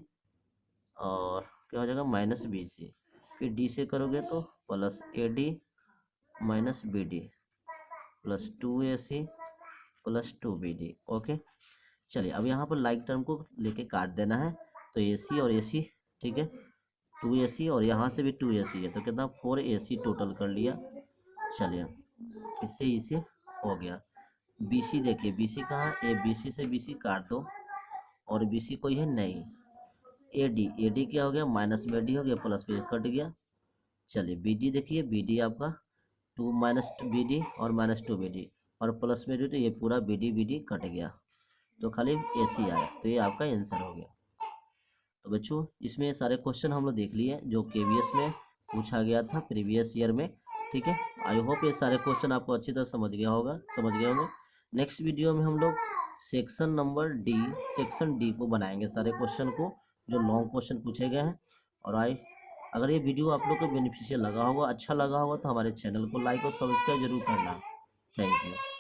और क्या हो जाएगा माइनस बी सी, फिर डी से करोगे तो plus a d minus b d plus 2ac plus 2bd। Okay, चलिए अब यहाँ पर लाइक टर्म को लेके काट देना है, तो ac और ac, ठीक है 2ac और यहाँ से भी 2ac है, तो कितना 4ac टोटल कर लिया। चलिए इससे इसे हो गया। bc देखिए, bc कहाँ है, bc से bc काट दो और bc कोई है नहीं, ad क्या हो गया माइनस में डी हो गया, प्लस में कट गया। चलिए bd देखिए, bd आपका 2 माइनस बी डी और माइनस 2bd और प्लस में डी, तो ये पूरा bd कट गया, तो खाली ac आया, तो ये आपका आंसर हो गया। तो बच्चों इसमें सारे क्वेश्चन हम लोग देख लिए जो केवीएस में पूछा गया था प्रीवियस ईयर में। ठीक है, आई होप ये सारे क्वेश्चन आपको अच्छी तरह समझ गए होंगे। नेक्स्ट वीडियो में हम लोग सेक्शन डी को बनाएंगे, सारे क्वेश्चन को जो लॉन्ग क्वेश्चन पूछे गए हैं। और अगर ये वीडियो आप लोग को बेनिफिशियल लगा होगा, अच्छा लगा होगा, तो हमारे चैनल को लाइक और सब्सक्राइब जरूर करना। Thank you.